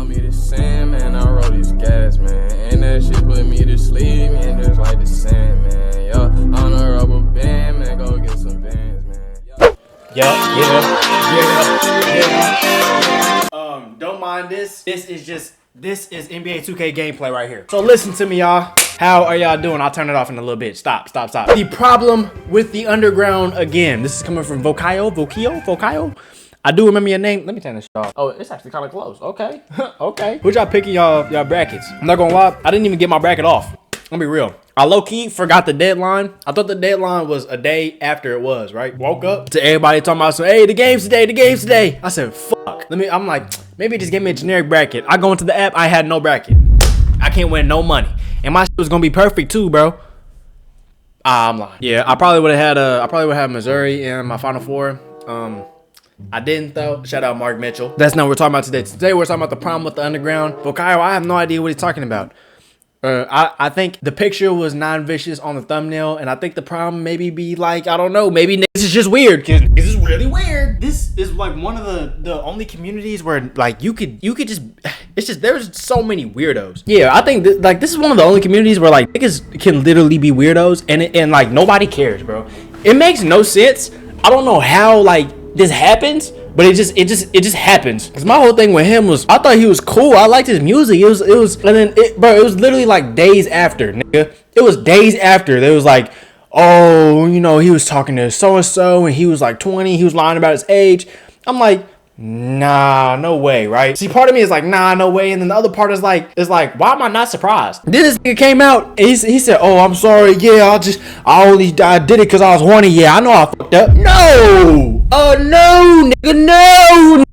want me to sing, man, I wrote this gas, man. And that shit put me to sleep, man, just like the sand, man. Yo, on a rubber band, man, go get some bands, man. Yeah. Don't mind this. This is NBA 2K gameplay right here. So listen to me, y'all. How are y'all doing? I'll turn it off in a little bit. Stop. The problem with the underground again. This is coming from Vokio. I do remember your name. Let me turn this off. Oh, it's actually kind of close. Okay. Okay. Who'd y'all picking y'all brackets? I'm not gonna lie. I didn't even get my bracket off. I'm gonna be real. I low-key forgot the deadline. I thought the deadline was a day after it was, right? Woke up to everybody talking about, so, hey, the game's today. I said, fuck. I'm like, maybe just give me a generic bracket. I go into the app, I had no bracket. I can't win no money. And my shit was gonna be perfect too, bro. I'm lying. Yeah, I probably would have had Missouri in my Final Four. I didn't though. Shout out Mark Mitchell. That's not what we're talking about today. Today we're talking about the problem with the underground. Vokayo, I have no idea what he's talking about. I think the picture was non-vicious on the thumbnail, and I think the problem maybe be like, I don't know, maybe niggas is just weird, cause niggas is really weird. This is like one of the only communities where like you could just, it's just, there's so many weirdos. Yeah, I think like this is one of the only communities where like niggas can literally be weirdos, and like nobody cares, bro. It makes no sense. I don't know how like this happens, but it just happens. Cause my whole thing with him was, I thought he was cool. I liked his music. It was, and then it was literally like days after, nigga. It was days after. They was like, oh, you know, he was talking to so and so, and he was like 20. He was lying about his age. I'm like, nah, no way, right? See, part of me is like, nah, no way, and then the other part is like, why am I not surprised? Then this nigga came out, and he said, oh, I'm sorry, yeah, I did it because I was horny. Yeah, I know I fucked up. No! No, nigga, no!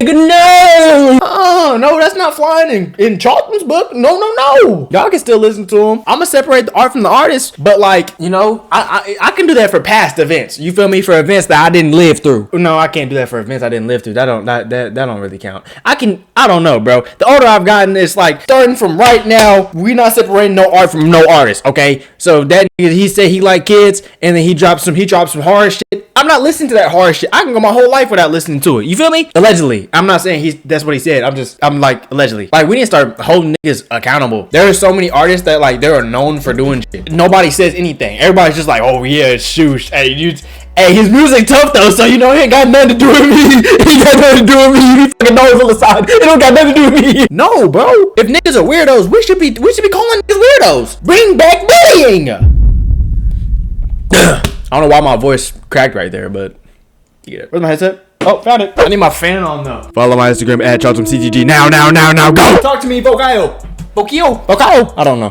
No, that's not flying in Chaltom's book. No. Y'all can still listen to him. I'm gonna separate the art from the artist, but like, you know, I can do that for past events. You feel me? For events that I didn't live through. No, I can't do that for events I didn't live through. That don't really count. I don't know, bro. The older I've gotten, it's like starting from right now, we not separating no art from no artist, okay? So that nigga, he said he like kids, and then he dropped some hard shit. I'm not listening to that hard shit. I can go my whole life without listening to it. You feel me? Allegedly. I'm not saying that's what he said. I'm like, allegedly. Like, we need to start holding niggas accountable. There are so many artists that like, they're known for doing shit. Nobody says anything. Everybody's just like, oh yeah, shoosh. Hey, his music tough though, so you know he ain't got nothing to do with me. You fucking nose on the side. It don't got nothing to do with me. No, bro. If niggas are weirdos, we should be calling niggas weirdos. Bring back bullying. I don't know why my voice cracked right there, but yeah. Where's my headset? Oh, found it. I need my fan on though. Follow my Instagram at ChaltomCTG. Now, go. Talk to me, Vokio. I don't know.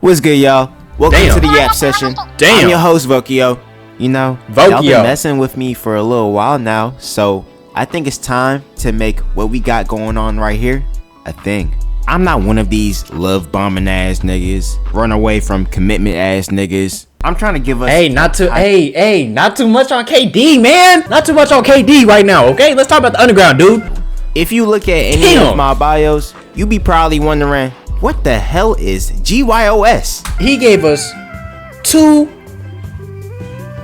What's good, y'all? Welcome to the Yap Session. I'm your host, Vokio. You know, y'all been messing with me for a little while now, so I think it's time to make what we got going on right here a thing. I'm not one of these love bombing ass niggas, run away from commitment ass niggas. I'm trying to give us not too much on KD, man. Not too much on KD right now, okay? Let's talk about the underground, dude. If you look at any of my bios, you be probably wondering, what the hell is GYOS? He gave us 2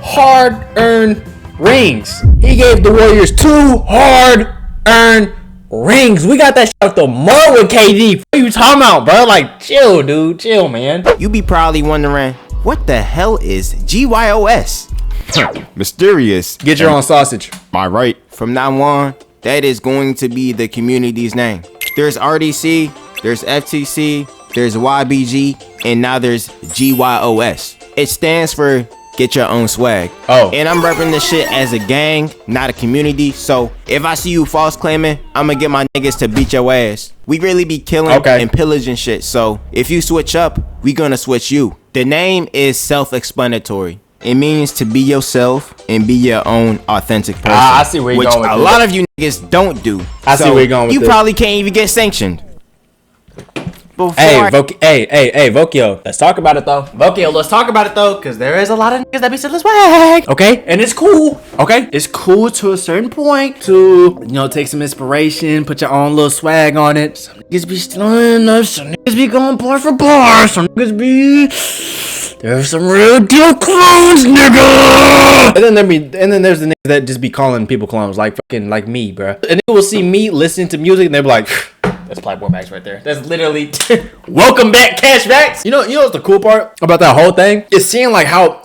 hard-earned rings. He gave the Warriors 2 hard-earned rings. We got that shit off the mud with KD. What are you talking about, bro? Like, chill, dude. Chill, man. You be probably wondering, what the hell is GYOS? Mysterious. Get your own sausage. My right. From now on, that is going to be the community's name. There's RDC, there's FTC, there's YBG, and now there's GYOS. It stands for Get Your Own Swag. Oh. And I'm repping this shit as a gang, not a community. So if I see you false claiming, I'm gonna get my niggas to beat your ass. We really be killing and pillaging shit. So if you switch up, we gonna switch you. The name is self-explanatory. It means to be yourself and be your own authentic person. I see where you're going with this. Which a lot of you niggas don't do. I see where you're going with this. You probably can't even get sanctioned. Hey, Vokio, let's talk about it though. Because there is a lot of niggas that be selling swag. Okay, and it's cool. Okay, it's cool to a certain point to, you know, take some inspiration, put your own little swag on it. Some niggas be stealing enough, some niggas be going bar for bar, some niggas be There's some real deal clones, nigga. And then there's the niggas that just be calling people clones, like fucking like me, bro. And they will see me listening to music and they'll be like, that's Playboy Max right there. That's literally welcome back, Cashbacks. You know what's the cool part about that whole thing? Is seeing like how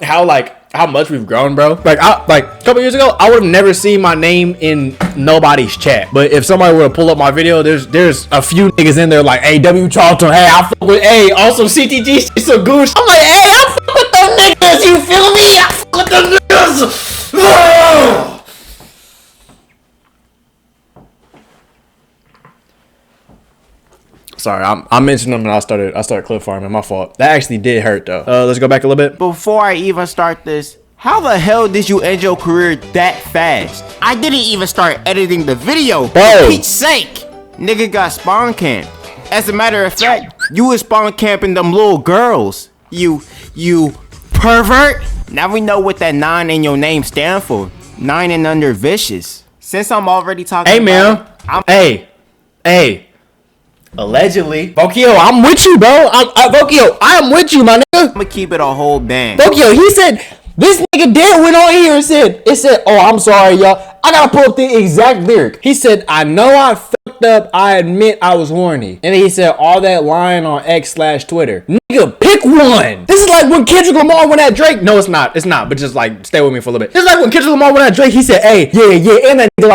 much we've grown, bro. Like a couple years ago, I would have never seen my name in nobody's chat. But if somebody were to pull up my video, there's a few niggas in there like, hey, W Chaltom, hey, I fuck with, hey, also CTG, she's so goose. I'm like, hey, I fuck with them niggas, you feel me? I fuck with them niggas. Sorry, I mentioned them and I started clip farming. My fault. That actually did hurt though. Let's go back a little bit. Before I even start this, how the hell did you end your career that fast? I didn't even start editing the video. Bro. For Pete's sake. Nigga got spawn camped. As a matter of fact, you was spawn camping them little girls. You pervert. Now we know what that 9 in your name stand for. 9 and under vicious. Since I'm already talking Hey, man. Hey. Allegedly. Vokio, I'm with you, bro. Vokio, I'm with you, my nigga. I'ma keep it a whole band. Vokio, he said, this nigga dead went on here and said, oh, I'm sorry, y'all. I gotta pull up the exact lyric. He said, I know I fucked up. I admit I was horny. And then he said all that lying on X/Twitter. Nigga, pick one. This is like when Kendrick Lamar went at Drake. No, it's not. It's not. But just like, stay with me for a little bit. This is like when Kendrick Lamar went at Drake. He said, hey, yeah, and that nigga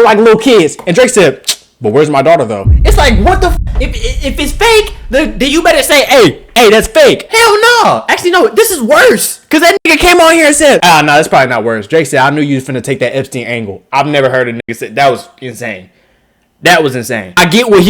like little kids. And Drake said, but where's my daughter though? It's like, what the if it's fake, then you better say, hey, that's fake. Hell no. Actually, no, this is worse. Cause that nigga came on here and said, no, that's probably not worse. Drake said, I knew you was finna take that Epstein angle. I've never heard a nigga say that. Was insane. That was insane. I get what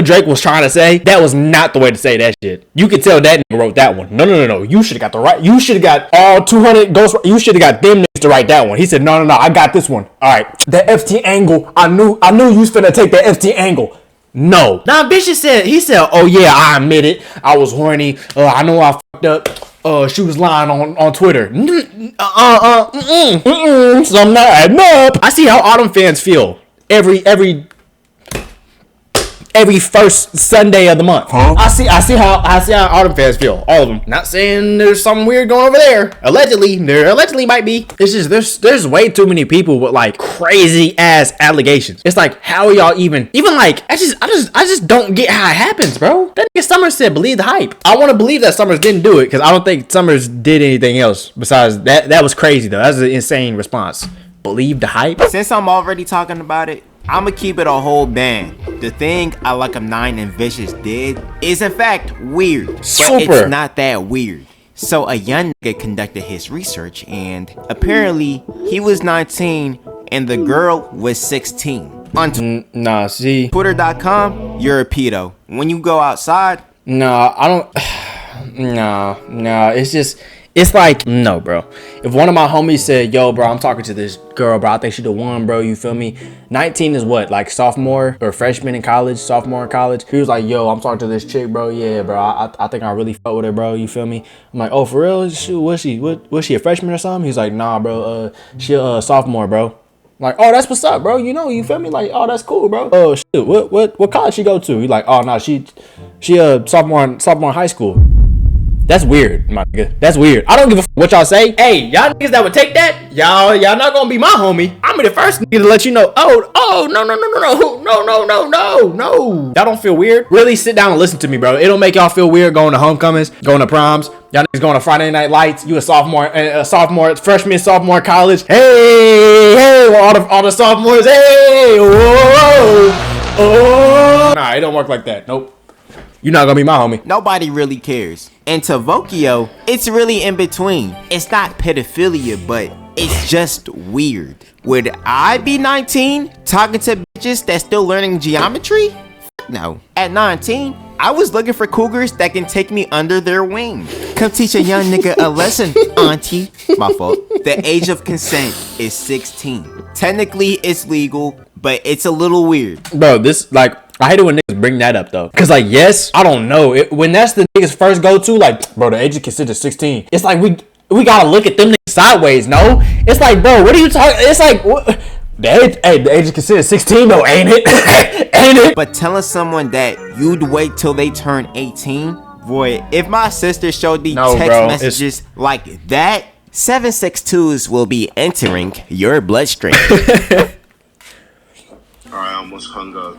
Drake was trying to say. That was not the way to say that shit. You could tell that nigga wrote that one. No. You should have got you should have got all 200 ghosts. You should have got them niggas to write that one. He said, no, I got this one. All right. That Epstein angle. I knew you was finna take that Epstein angle. No. Now, bitch he said, oh yeah, I admit it. I was horny. I know I fucked up. She was lying on Twitter. So I'm not adding up. I see how Autumn fans feel every first Sunday of the month. Huh? I see how Autumn fans feel. All of them. Not saying there's something weird going over there. There allegedly might be. It's just there's way too many people with like crazy ass allegations. It's like, how are y'all even like, I just don't get how it happens, bro. That nigga Summers said believe the hype. I want to believe that Summers didn't do it because I don't think Summers did anything else besides that. That was crazy though. That's an insane response. Believe the hype. Since I'm already talking about it, I'ma keep it a whole band. The thing I Like 'Em 9 and Vicious did is in fact weird, but it's not that weird. So a young nigga conducted his research and apparently he was 19 and the girl was 16. On Twitter.com, you're a pedo. When you go outside, I don't. No, it's like, no, bro. If one of my homies said, yo, bro, I'm talking to this girl, bro, I think she the one, bro, you feel me? 19 is what, like sophomore or freshman in college, sophomore in college? He was like, yo, I'm talking to this chick, bro. Yeah, bro, I think I really fuck with her, bro, you feel me? I'm like, oh, for real? Was she a freshman or something? He's like, nah, bro, she a sophomore, bro. I'm like, oh, that's what's up, bro. You know, you feel me? Like, oh, that's cool, bro. Oh, shit, what college she go to? He's like, oh, no, she a sophomore in high school. That's weird, my nigga. That's weird. I don't give a fuck what y'all say. Hey, y'all niggas that would take that, y'all not gonna be my homie. I'm the first nigga to let you know. Oh, no. Y'all don't feel weird? Really sit down and listen to me, bro. It don't make y'all feel weird going to homecomings, going to proms. Y'all niggas going to Friday Night Lights. You a freshman, sophomore in college. Hey, all the sophomores. Hey, whoa. Nah, it don't work like that. Nope. You're not gonna be my homie. Nobody really cares. And to Vokio, it's really in between. It's not pedophilia, but it's just weird. Would I be 19 talking to bitches that's still learning geometry? No. At 19, I was looking for cougars that can take me under their wing. Come teach a young nigga a lesson, auntie. My fault. The age of consent is 16. Technically, it's legal, but it's a little weird. Bro, this, like, I hate it when niggas bring that up, though. Because, like, yes, I don't know. When that's the niggas first go-to, like, bro, the age of consent is 16. It's like, we gotta look at them niggas sideways, no? It's like, bro, what are you talking? It's like, what? The age of consent is 16, though, ain't it? Ain't it? But telling someone that you'd wait till they turn 18 Boy, if my sister showed me No, text bro, messages like that, 762s will be entering your bloodstream. Alright, I almost hung up.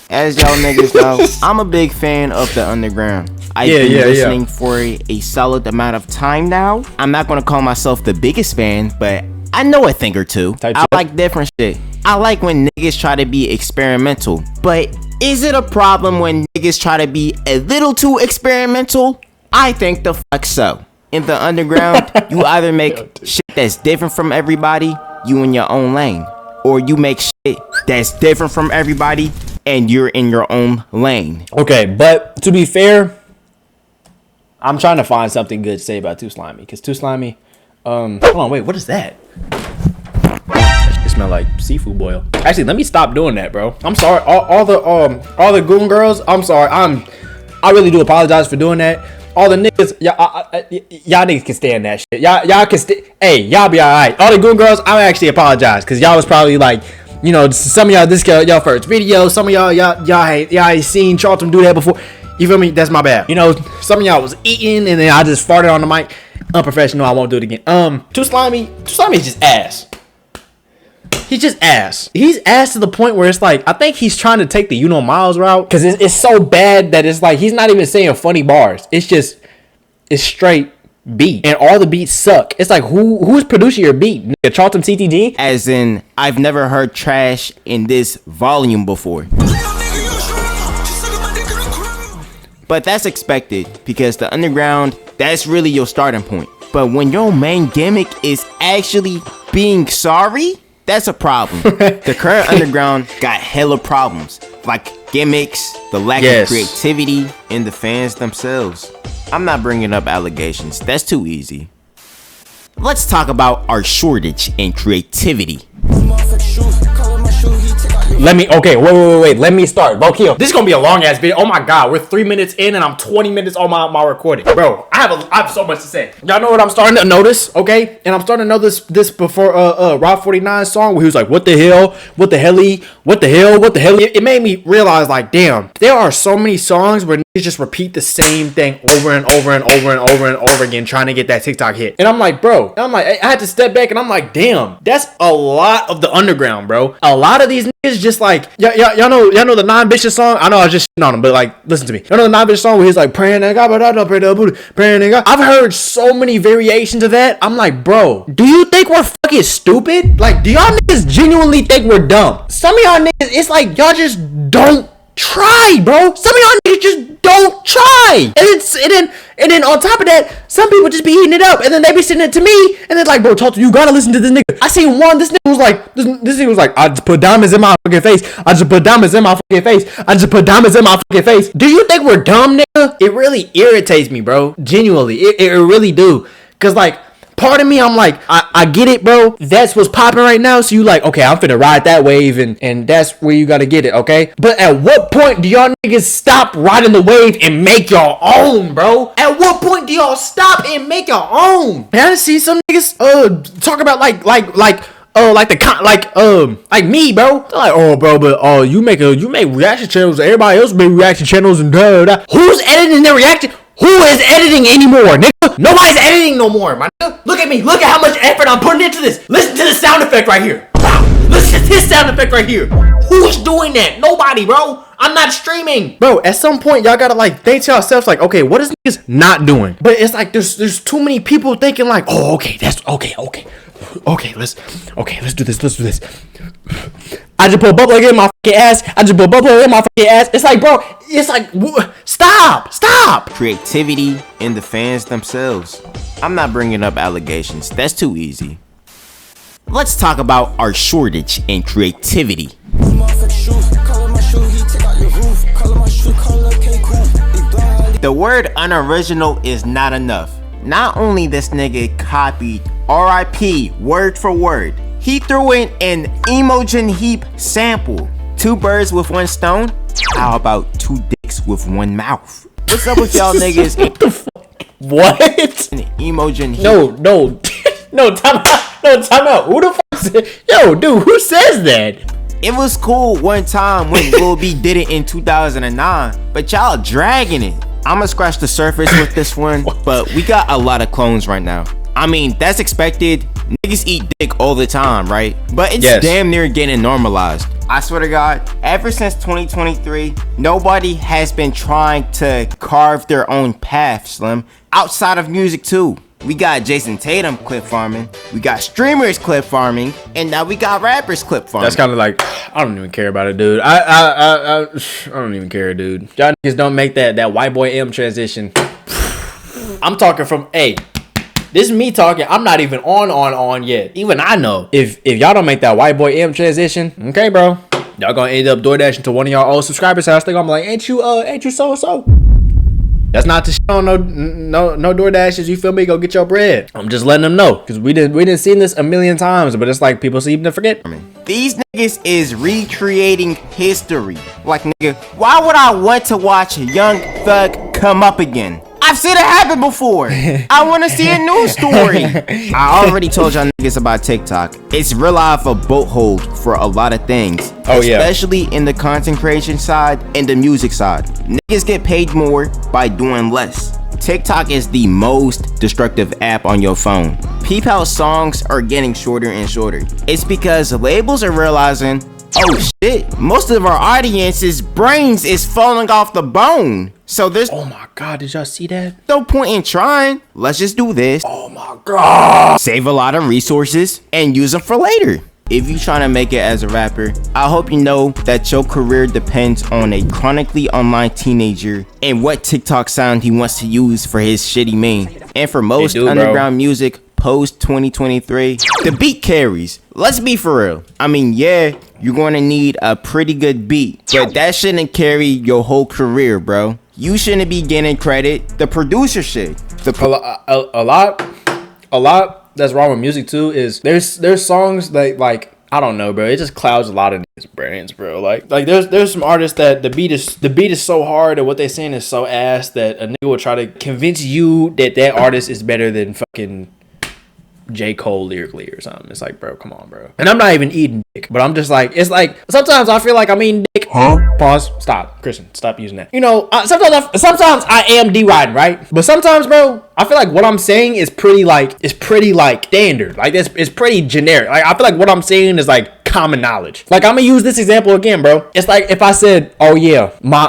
As y'all niggas know, I'm a big fan of the underground. I've been listening for a solid amount of time now. I'm not gonna call myself the biggest fan, but I know a thing or two. I like different shit. I like when niggas try to be experimental, but is it a problem when niggas try to be a little too experimental? I think the fuck so. In the underground, you either make shit that's different from everybody, you in your own lane, or you make shit that's different from everybody and you're in your own lane. Okay, but to be fair, I'm trying to find something good to say about Too Slimy, because Too Slimy, hold on, wait, what is that? It smells like seafood boil. Actually, let me stop doing that, bro. I'm sorry, all the goon girls. I'm sorry. I really do apologize for doing that. All the niggas, y'all niggas can stand that shit. Y'all can hey, y'all be alright. All the goon girls, I actually apologize, because y'all was probably like, you know, some of y'all, this y'all first video. Some of y'all ain't seen Chaltom do that before. You feel me? That's my bad. You know, some of y'all was eating and then I just farted on the mic. Unprofessional. I won't do it again. Too Slimy is just ass. He's just ass. He's ass to the point where it's like, I think he's trying to take the Miles route, because it's so bad that it's like he's not even saying funny bars. It's straight beat, and all the beats suck. It's like, who's producing your beat? Nigga, Chaltom CTG? As in, I've never heard trash in this volume before. But that's expected, because the underground, that's really your starting point. But when your main gimmick is actually being sorry, that's a problem. The current underground got hella problems, like gimmicks, the lack of creativity, and the fans themselves. I'm not bringing up allegations, that's too easy. Let's talk about our shortage in creativity. Wait. Let me start. Bokio. This is gonna be a long ass video. Oh my god, we're 3 minutes in and I'm 20 minutes on my recording. Bro, I have so much to say. Y'all know what I'm starting to notice, okay? And I'm starting to notice this before Rob 49's song where he was like, what the hell? What the hell? It made me realize, like, damn, there are so many songs where niggas just repeat the same thing over and over again, trying to get that TikTok hit. And I'm like, bro, I had to step back and I'm like, damn, that's a lot of the underground, bro. A lot of these niggas just like, y'all know the non-bitches song? I know I was just shitting on him, but like, listen to me. Y'all know the non-bitch song where he's like, praying to God, but I don't pray to booty, praying to God. I've heard so many variations of that. I'm like, bro, do you think we're fucking stupid? Like, do y'all niggas genuinely think we're dumb? Some of y'all niggas, it's like, y'all just don't try, bro. Some of y'all niggas just don't try. And then on top of that, some people just be eating it up, and then they be sending it to me, and they're like, bro, Chaltom, you gotta listen to this nigga. I seen one, this nigga was like, I just put diamonds in my fucking face. I just put diamonds in my fucking face. I just put diamonds in my fucking face. Do you think we're dumb, nigga? It really irritates me, bro. Genuinely, it really do. Cause like, part of me, I'm like, I get it, bro. That's what's popping right now. So you like, okay, I'm finna ride that wave, and that's where you gotta get it, okay? But at what point do y'all niggas stop riding the wave and make your own, bro? At what point do y'all stop and make your own? Man, I see some niggas talk about like me, bro. They're like, oh, bro, but you make reaction channels. Everybody else make reaction channels and da. Who's editing their reaction? Who is editing anymore, nigga? Nobody's editing no more, my nigga. Look at me. Look at how much effort I'm putting into this. Listen to the sound effect right here. Listen to this sound effect right here. Who's doing that? Nobody, bro. I'm not streaming. Bro, at some point, y'all gotta like think to yourselves like, okay, what is niggas not doing? But it's like there's too many people thinking like, oh, okay, that's okay. Let's do this. I just put bubble in my fucking ass. It's like, bro, stop. Creativity and the fans themselves. I'm not bringing up allegations. That's too easy. Let's talk about our shortage in creativity. The word unoriginal is not enough. Not only this nigga copied RIP word for word, he threw in an Imogen Heap sample. 2 birds with 1 stone? How about 2 dicks with 1 mouth? What's up with y'all niggas? What the fuck? What? An Imogen Heap. No, time out. Who the fuck said? Yo, dude, who says that? It was cool one time when Lil B did it in 2009, but y'all dragging it. I'ma scratch the surface with this one, but we got a lot of clones right now. I mean, that's expected. Niggas eat dick all the time, right? But it's damn near getting normalized. I swear to God, ever since 2023, nobody has been trying to carve their own path, Slim. Outside of music too. We got Jason Tatum clip farming, we got streamers clip farming, and now we got rappers clip farming. That's kind of like, I don't even care about it, dude. I don't even care, dude. Y'all niggas don't make that white boy M transition. I'm talking from, hey, this is me talking. I'm not even on yet. Even I know. If y'all don't make that white boy M transition, okay, bro, y'all gonna end up door dashing to one of y'all old subscribers' house. They gonna be like, ain't you so? That's not to shit on no door dashes. You feel me? Go get your bread. I'm just letting them know, because we didn't see this a million times, but it's like people seem to forget. These niggas is recreating history. Like, nigga, why would I want to watch Young Thug come up again? I've seen it happen before. I want to see a new story. I already told y'all niggas about TikTok. It's real life a boathold for a lot of things. Oh yeah. Especially in the content creation side and the music side. Niggas get paid more by doing less. TikTok is the most destructive app on your phone. Peep how songs are getting shorter and shorter. It's because labels are realizing, oh shit, most of our audience's brains is falling off the bone. So there's, oh my God, did y'all see that? No point in trying. Let's just do this. Oh my God. Save a lot of resources and use them for later. If you're trying to make it as a rapper, I hope you know that your career depends on a chronically online teenager and what TikTok sound he wants to use for his shitty meme. And for most underground music post 2023, the beat carries. Let's be for real. I mean, yeah, you're going to need a pretty good beat, but that shouldn't carry your whole career, bro. You shouldn't be getting credit. The producer should. A lot that's wrong with music too is there's songs that, like, I don't know, bro, it just clouds a lot of niggas' brains, bro. Like there's some artists that the beat is so hard and what they saying is so ass that a nigga will try to convince you that artist is better than fucking J. Cole lyrically or something. It's like, bro, come on, bro. And I'm not even eating dick, but I'm just like, it's like sometimes I feel like I'm eating dick. Huh? Pause. Stop, Christian. Stop using that. You know, sometimes I am D-riding, right? But sometimes, bro, I feel like what I'm saying is pretty standard. Like it's pretty generic. Like I feel like what I'm saying is like common knowledge. Like I'm gonna use this example again, bro. It's like if I said, oh yeah, my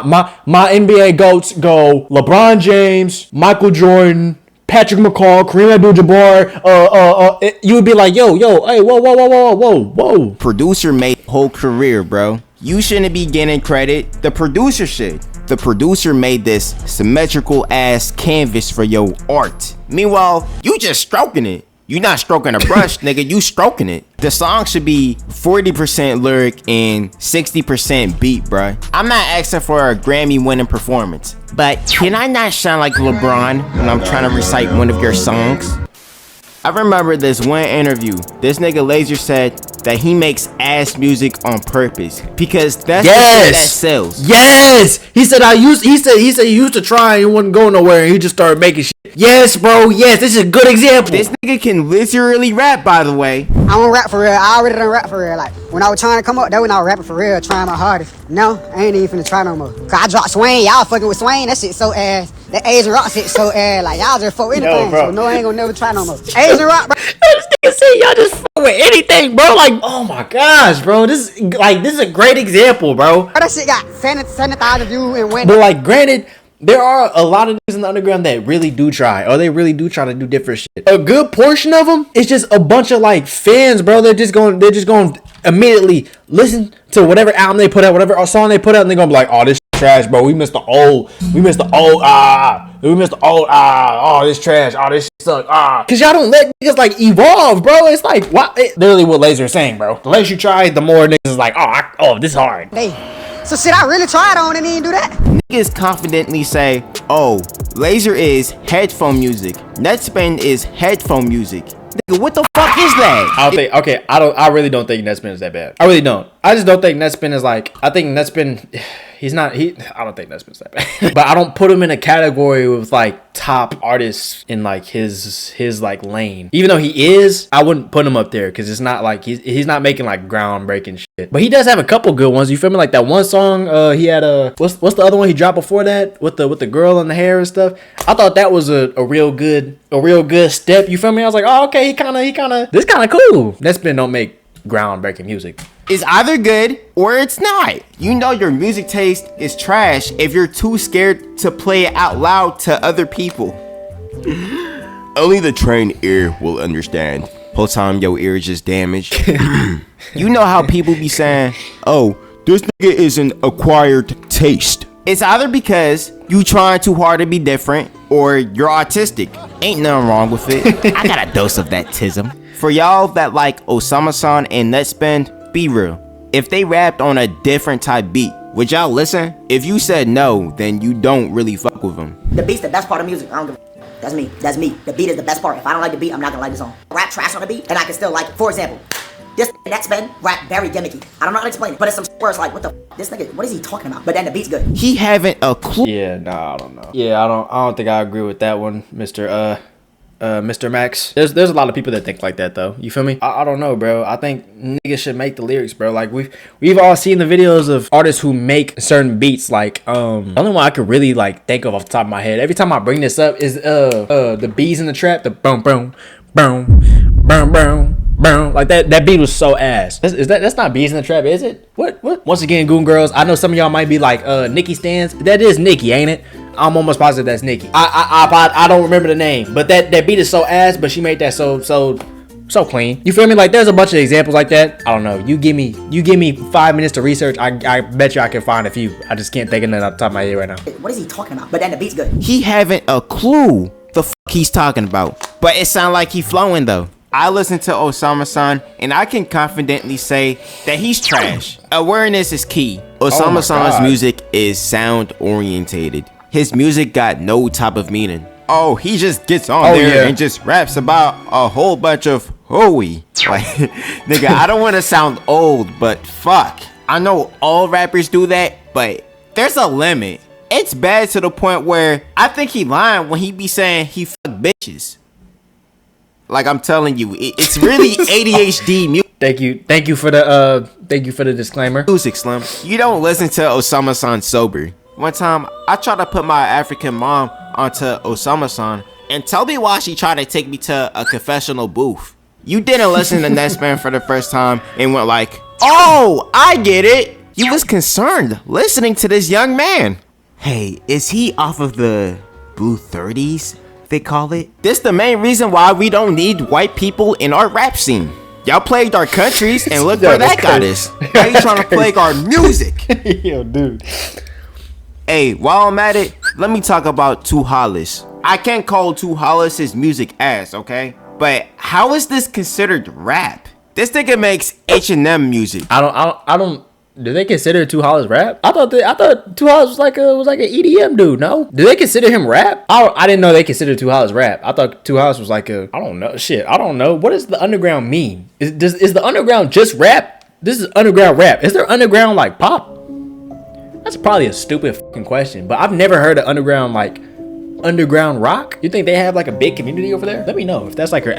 NBA GOATs go LeBron James, Michael Jordan, Patrick McCall, Kareem Abdul-Jabbar, you would be like, yo, hey, whoa. Producer made whole career, bro. You shouldn't be getting credit. The producer should. The producer made this symmetrical ass canvas for your art. Meanwhile, you just stroking it. You not stroking a brush, nigga, you stroking it. The song should be 40% lyric and 60% beat, bruh. I'm not asking for a Grammy-winning performance, but can I not sound like LeBron when I'm trying to recite one of your songs? I remember this one interview. This nigga Laser said that he makes ass music on purpose because that's the thing that sells. Yes, he said he used to try and he wasn't going nowhere and he just started making shit. Yes, bro. Yes, this is a good example. This nigga can literally rap, by the way. I don't rap for real. I already done rap for real. Like when I was trying to come up, that when I was rapping for real, trying my hardest. No, I ain't even finna try no more. Cause I dropped Swain. Y'all fucking with Swain. That shit so ass. That Asian rock shit so ass. Like y'all just fuck with anything. So no, I ain't gonna never try no more. Asian rock, bro. This nigga say y'all just fuck with anything, bro. Like, oh my gosh, bro. This is a great example, bro. That shit got 70,000 views and went. But like, granted, there are a lot of niggas in the underground that really do try, or they really do try to do different shit. A good portion of them is just a bunch of like fans, bro. They're just going to immediately listen to whatever album they put out, whatever song they put out, and they're gonna be like, oh, this trash, bro. We missed the old, this trash, this shit suck, Cause y'all don't let niggas like evolve, bro. It's like, what? Literally what Laser is saying, bro. The less you try, the more niggas is like, this is hard. So shit, I really tried on and didn't do that. Niggas confidently say, oh, Laser is headphone music. Netspin is headphone music. Nigga, what the fuck is that? I really don't think Netspin is that bad. I really don't. I just don't think Netspin is like. I think Netspin, he's not. I don't think Netspin's that bad. But I don't put him in a category with like top artists in like his like lane. Even though he is, I wouldn't put him up there because it's not like he's not making like groundbreaking shit. But he does have a couple good ones. You feel me? Like that one song. He had a what's the other one he dropped before that with the girl and the hair and stuff. I thought that was a real good step. You feel me? I was like, oh okay, he kind of this kind of cool. Netspin don't make groundbreaking music. It's either good or it's not. You know your music taste is trash if you're too scared to play it out loud to other people. Only the trained ear will understand. Whole time your ear is just damaged. You know how people be saying, oh, this nigga is an acquired taste. It's either because you trying too hard to be different or you're autistic. Ain't nothing wrong with it. I got a dose of that tism. For y'all that like Osama-san and Netspin, be real. If they rapped on a different type beat, would y'all listen? If you said no, then you don't really fuck with them. The beat's the best part of music. I don't give a That's me. That's me. The beat is the best part. If I don't like the beat, I'm not gonna like the song. Rap trash on the beat, and I can still like it. For example, this Netspin rap very gimmicky. I don't know how to explain it, but it's some words like, what the this nigga, what is he talking about? But then the beat's good. He haven't a clue. Yeah, nah, I don't know. Yeah, I don't think I agree with that one, Mr. Max. There's a lot of people that think like that though. You feel me? I don't know, bro. I think niggas should make the lyrics, bro. Like we've all seen the videos of artists who make certain beats. Like the only one I could really like think of off the top of my head. Every time I bring this up is the bees in the trap. The boom boom boom boom boom boom. Like that beat was so ass. That's not bees in the trap, is it? What? Once again, Goon Girls. I know some of y'all might be like Nicki stands. That is Nicki, ain't it? I'm almost positive that's Nicki. I don't remember the name, but that beat is so ass, but she made that so clean. You feel me? Like there's a bunch of examples like that. I don't know. You give me 5 minutes to research. I bet you I can find a few. I just can't think of none off the top of my head right now. What is he talking about? But then the beat's good. He haven't a clue the fuck he's talking about. But it sound like he flowing though. I listen to Osama-san and I can confidently say that he's trash. Awareness is key. Osama-san's music is sound orientated. His music got no type of meaning. Oh, he just gets on there and just raps about a whole bunch of hoey. Like, nigga, I don't want to sound old, but fuck. I know all rappers do that, but there's a limit. It's bad to the point where I think he lying when he be saying he fuck bitches. Like I'm telling you, it's really ADHD music. Thank you for the disclaimer. Music, Slim. You don't listen to Osama-san sober. One time, I tried to put my African mom onto Osama-san and tell me why she tried to take me to a confessional booth. You didn't listen to Netspin for the first time and went like, oh, I get it. You was concerned listening to this young man. Hey, is he off of the Blue 30s, they call it? This the main reason why we don't need white people in our rap scene. Y'all plagued our countries and look where that got us. Now you trying to plague our music. Yo, dude. Hey, while I'm at it, let me talk about Too Hollis. I can't call Too Hollis' music ass, okay? But how is this considered rap? This nigga makes H&M music. I don't. Do they consider Too Hollis rap? I thought Too Hollis was like an EDM dude. No, do they consider him rap? I didn't know they considered Too Hollis rap. I thought Too Hollis was like I don't know. Shit, I don't know. What does the underground mean? Is the underground just rap? This is underground rap. Is there underground like pop? That's probably a stupid fucking question, but I've never heard of underground rock. You think they have like a big community over there? Let me know if that's like a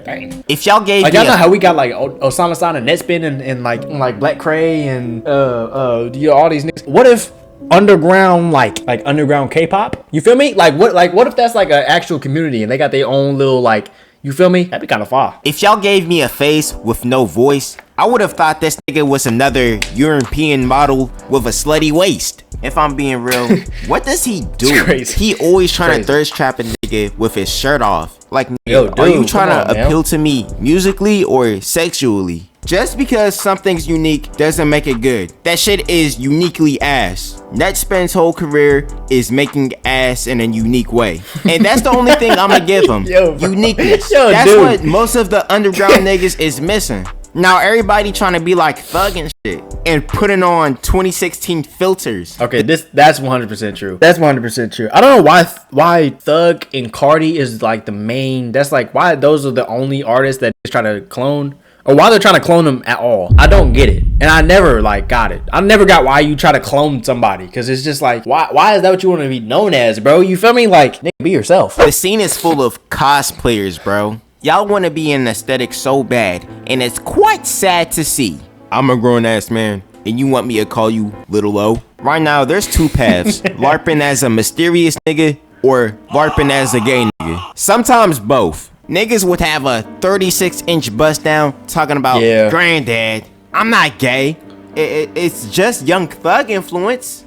thing. If y'all gave like y'all know how we got like Osama-san and Netspin and like Black Cray and all these niggas. What if underground like underground K-pop? You feel me? Like what if that's like an actual community and they got their own little like, you feel me? That'd be kind of far. If y'all gave me a face with no voice, I would have thought this nigga was another European model with a slutty waist. If I'm being real, what does he do? He always trying to thirst trap a nigga with his shirt off. Like, nigga, yo, dude, are you trying to appeal to me musically or sexually? Just because something's unique doesn't make it good. That shit is uniquely ass. Netspin's whole career is making ass in a unique way. And that's the only thing I'm gonna give him. Uniqueness. That's dude. What most of the underground niggas is missing. Now everybody trying to be like Thug and shit and putting on 2016 filters. Okay, that's 100% true. That's 100% true. I don't know why Thug and Cardi is like the main. That's like why those are the only artists that just try to clone or why they're trying to clone them at all. I don't get it, and I never like got it. I never got why you try to clone somebody, because it's just like, why is that what you want to be known as, bro? You feel me? Like, nigga, be yourself. The scene is full of cosplayers, bro. Y'all want to be in aesthetic so bad, and it's quite sad to see. I'm a grown ass man, and you want me to call you Little O? Right now, there's two paths: LARPing as a mysterious nigga, or LARPing as a gay nigga. Sometimes both. Niggas would have a 36-inch bust down talking about, granddad, I'm not gay. It's just Young Thug influence.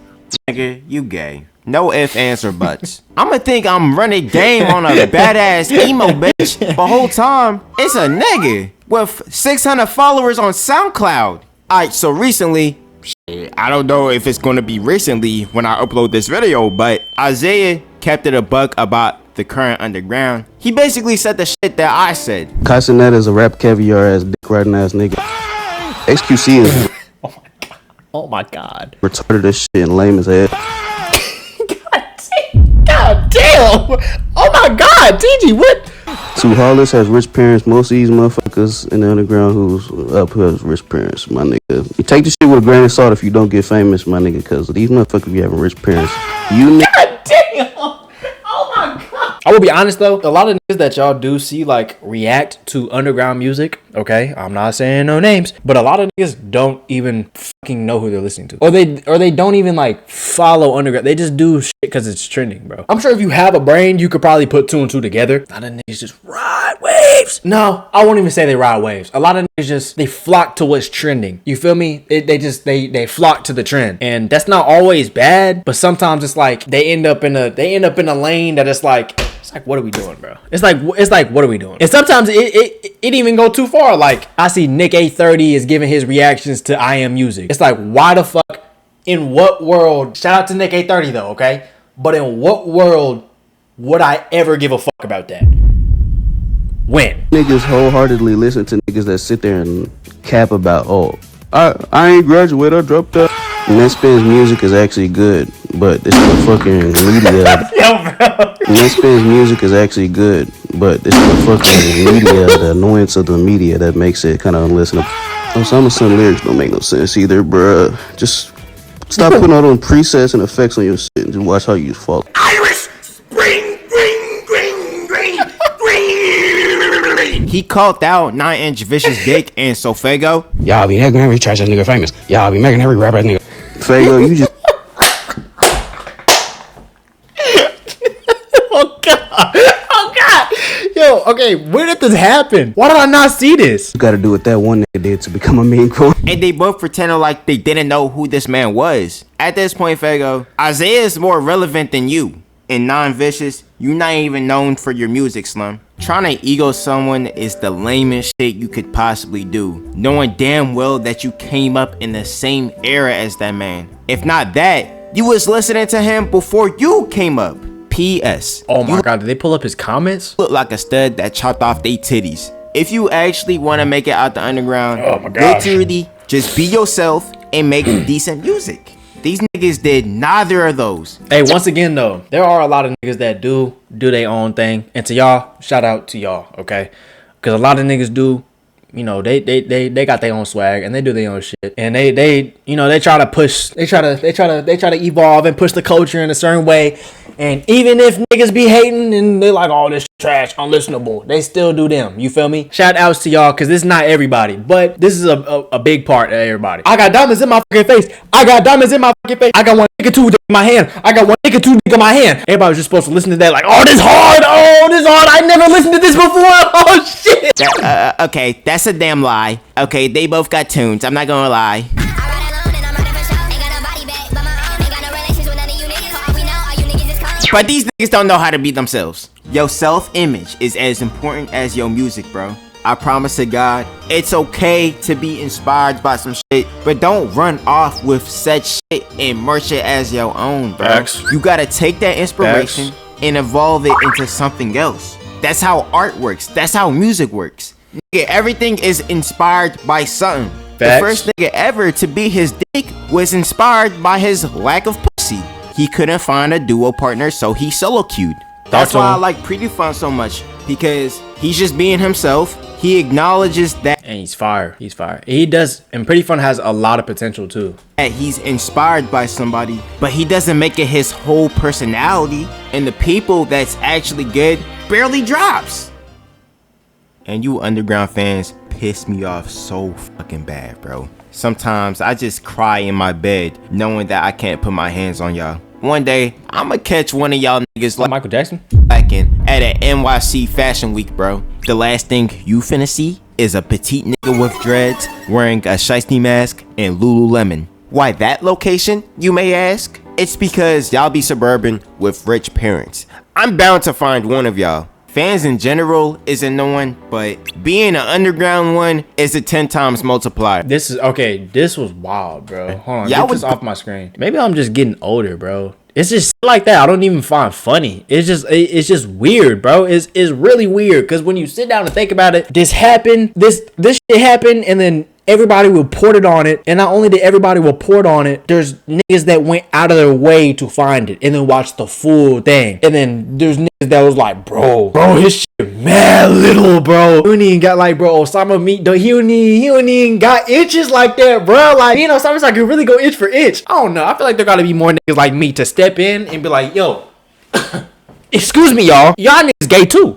Nigga, you gay. No ifs, ands, or buts. I'ma think I'm running game on a badass emo bitch, but whole time, it's a nigga with 600 followers on SoundCloud. Alright, so recently, I don't know if it's gonna be recently when I upload this video, but Isaiah kept it a buck about the current underground. He basically said the shit that I said. Castanet is a rap caviar ass dick riding ass nigga. XQC is Oh my god. retarded as shit and lame as hell. God damn! Oh my god, TG, what? Sue Hollis has rich parents. Most of these motherfuckers in the underground who's up here has rich parents, my nigga. You take this shit with a grain of salt if you don't get famous, my nigga, because these motherfuckers be having rich parents. You God damn! Oh my god! I will be honest though, a lot of niggas that y'all do see like react to underground music, okay? I'm not saying no names, but a lot of niggas don't even fucking know who they're listening to. Or they don't even like follow underground. They just do shit because it's trending, bro. I'm sure if you have a brain, you could probably put two and two together. A lot of niggas just ride waves. No, I won't even say they ride waves. A lot of niggas just, they flock to what's trending. You feel me? They flock to the trend. And that's not always bad, but sometimes it's like they end up in a lane that it's like, what are we doing, bro? It's like, what are we doing? And sometimes it even go too far. Like, I see Nick 830 is giving his reactions to I Am Music. It's like, why the fuck, in what world, shout out to Nick 830 though, okay? But in what world would I ever give a fuck about that? When? niggas wholeheartedly listen to niggas that sit there and cap about, oh, I ain't graduate, I dropped out. Netspin's music is actually good, but it's the fucking media. Yo, bro. Netspin's music is actually good, but it's the fucking media, the annoyance of the media that makes it kind of unlistenable. Some of some lyrics don't make no sense either, bruh. Just stop putting all them presets and effects on your shit and just watch how you fall. Irish Spring, green. He called out 9-inch Vicious Dick and Sofego. Y'all be making every trash ass nigga famous. Y'all be making every rap ass nigga. Fago, you just Oh god. Yo, okay, where did this happen? Why did I not see this? gotta do what that one nigga did to become a meme queen. And they both pretended like they didn't know who this man was. At this point, Fago, Isaiah is more relevant than you. In Non-Vicious, you're not even known for your music, Slum. Trying to ego someone is the lamest shit you could possibly do, knowing damn well that you came up in the same era as that man. If not that, you was listening to him before you came up. P.S. Oh my god, did they pull up his comments? Look like a stud that chopped off they titties. If you actually want to make it out the underground, oh my gosh, literally just be yourself and make decent music. These niggas did neither of those. Hey, once again though, there are a lot of niggas that do their own thing, and to y'all, shout out to y'all, okay? Because a lot of niggas do, you know, they got their own swag and they do their own shit, and they you know, they try to push, they try to evolve and push the culture in a certain way. And even if niggas be hating and they like, oh, this trash, unlistenable, they still do them. You feel me? Shout outs to y'all, because this is not everybody, but this is a big part of everybody. I got diamonds in my fucking face. I got diamonds in my fucking face. I got one nigga two dick in my hand. I got one nigga two dick in my hand. Everybody was just supposed to listen to that like, oh, this hard. Oh, this hard. I never listened to this before. Oh, shit. Okay, that's a damn lie. Okay, they both got tunes. I'm not gonna lie. But these niggas don't know how to be themselves. Your self-image is as important as your music, bro. I promise to God, it's okay to be inspired by some shit, but don't run off with said shit and merch it as your own, bro. Facts. You gotta take that inspiration and evolve it into something else. That's how art works. That's how music works. Nigga, everything is inspired by something. Facts. The first nigga ever to be his dick was inspired by his lack of pussy. He couldn't find a duo partner, so he solo queued. That's why I like Pretty Fun so much, because he's just being himself. He acknowledges that And he's fire. He's fire. He does, and Pretty Fun has a lot of potential too. he's inspired by somebody, but he doesn't make it his whole personality. And the people that's actually good barely drops. And you underground fans piss me off so fucking bad, bro. Sometimes I just cry in my bed knowing that I can't put my hands on y'all. One day, I'ma catch one of y'all niggas like Michael Jackson? lacking at an NYC Fashion Week, bro. The last thing you finna see is a petite nigga with dreads wearing a shiesty mask and Lululemon. Why that location, you may ask? It's because y'all be suburban with rich parents. I'm bound to find one of y'all. Fans in general is annoying, but being an underground one is a 10 times multiplier. This is okay. This was wild, bro. Hold on, Y'all get this off my screen. Maybe I'm just getting older, bro. It's just shit like that I don't even find funny. It's just weird, bro. It's really weird because when you sit down and think about it, this happened, this shit happened, and then everybody reported on it. And not only did everybody report on it, there's niggas that went out of their way to find it and then watch the full thing. And then there's niggas that was like, bro, his shit mad little, bro. He ain't even got like, bro, Osama meat, he don't even got inches like that, bro. Like, you know, Osama's like, you really go inch for inch. I don't know. I feel like there gotta be more niggas like me to step in and be like, yo, excuse me, y'all niggas gay too.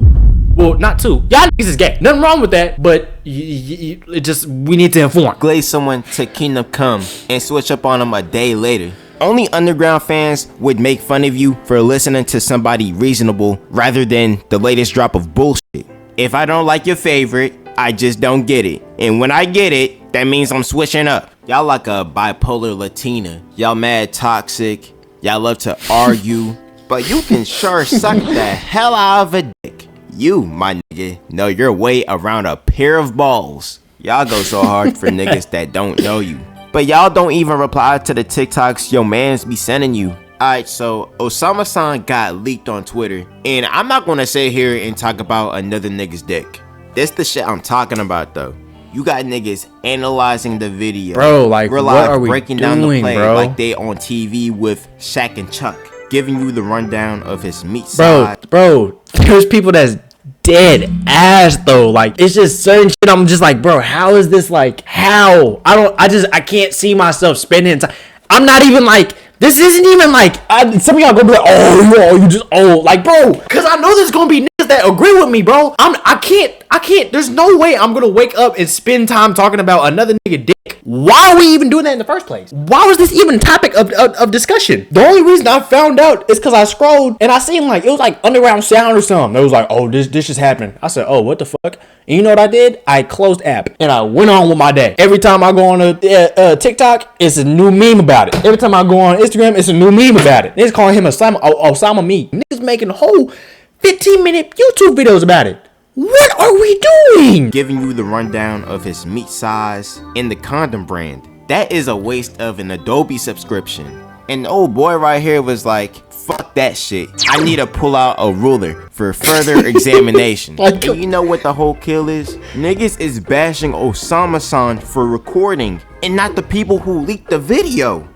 Well, not too. Y'all niggas is gay. Nothing wrong with that, but it just, we need to inform. Glaze someone to Kingdom Come and switch up on them a day later. Only underground fans would make fun of you for listening to somebody reasonable rather than the latest drop of bullshit. If I don't like your favorite, I just don't get it. And when I get it, that means I'm switching up. Y'all like a bipolar Latina. Y'all mad toxic. Y'all love to argue. But you can sure suck the hell out of a dick. You, my nigga, know your way around a pair of balls. Y'all go so hard for niggas that don't know you. But y'all don't even reply to the TikToks your mans be sending you. Alright, so Osama-san got leaked on Twitter. And I'm not gonna sit here and talk about another nigga's dick. This the shit I'm talking about though. You got niggas analyzing the video. Bro, like, We're what live are we breaking doing, down the play bro? like they on TV with Shaq and Chuck. Giving you the rundown of his meat Bro, side. there's people that's dead ass though. Like, it's just certain shit I'm just like, bro, how is this, like, how? I can't see myself spending time. I'm not even like, this isn't even like, some of y'all gonna be like, oh, you just old. Like, bro, cause I know there's gonna be niggas that agree with me, bro. I can't, there's no way I'm gonna wake up and spend time talking about another nigga dick. Why are we even doing that in the first place? Why was this even a topic of discussion? The only reason I found out is because I scrolled and I seen like, it was like underground sound or something. It was like, oh, this just happened. I said, oh, what the fuck? And you know what I did? I closed app and I went on with my day. Every time I go on a TikTok, it's a new meme about it. Every time I go on Instagram, it's a new meme about it. Niggas calling him Osama meat. Niggas making whole 15-minute YouTube videos about it. What are we doing? Giving you the rundown of his meat size and the condom brand. That is a waste of an Adobe subscription. And the old boy right here was like, fuck that shit. I need to pull out a ruler for further examination. And you know what the whole kill is? Niggas is bashing Osama-san for recording and not the people who leaked the video.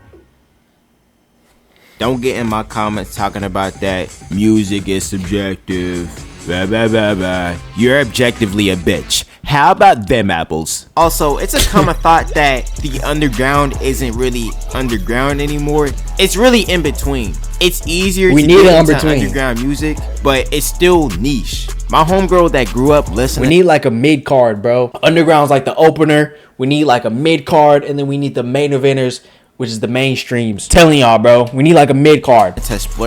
Don't get in my comments talking about that music is subjective. Blah, blah, blah, blah. You're objectively a bitch. How about them apples? Also, it's a common thought that the underground isn't really underground anymore. It's really in between. It's easier to get into underground music, but it's still niche. My homegirl that grew up listening. We need like a mid card, bro. Underground's like the opener. We need like a mid card, and then we need the main eventers, which is the mainstreams. Telling y'all, bro, we need like a mid card,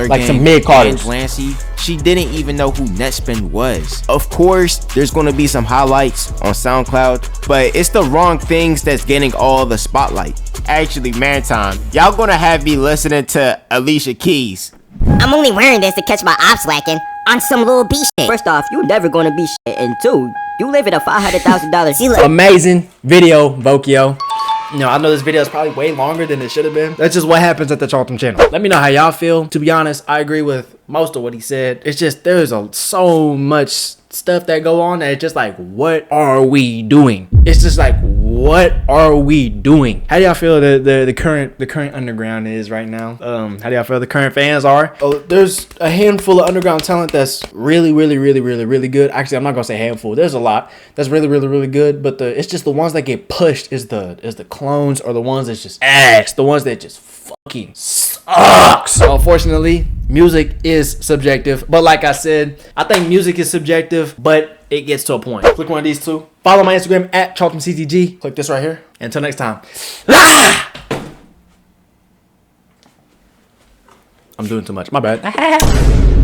like some mid carders. Lancy, she didn't even know who Netspin was. Of course, there's gonna be some highlights on SoundCloud, but it's the wrong things that's getting all the spotlight. Actually, man, time, y'all gonna have me listening to Alicia Keys. I'm only wearing this to catch my ops slacking on some little B shit. First off, you never gonna be shit, and two, you live in a $500,000. Amazing video, Vokio. No, I know this video is probably way longer than it should have been. That's just what happens at the Chaltom channel. Let me know how y'all feel. To be honest, I agree with most of what he said. It's just there's so much stuff that go on that it's just like, what are we doing? It's just like, what are we doing? How do y'all feel the current underground is right now? How do y'all feel the current fans are? Oh, there's a handful of underground talent that's really good. Actually, I'm not gonna say handful. There's a lot that's really good, but it's just the ones that get pushed is the clones, or the ones that's just ass, the ones that just fucking sucks. Unfortunately, music is subjective, but like I said, I think music is subjective, but it gets to a point. Click one of these two. Follow my Instagram at ChaltomCTG. Click this right here. Until next time. I'm doing too much. My bad.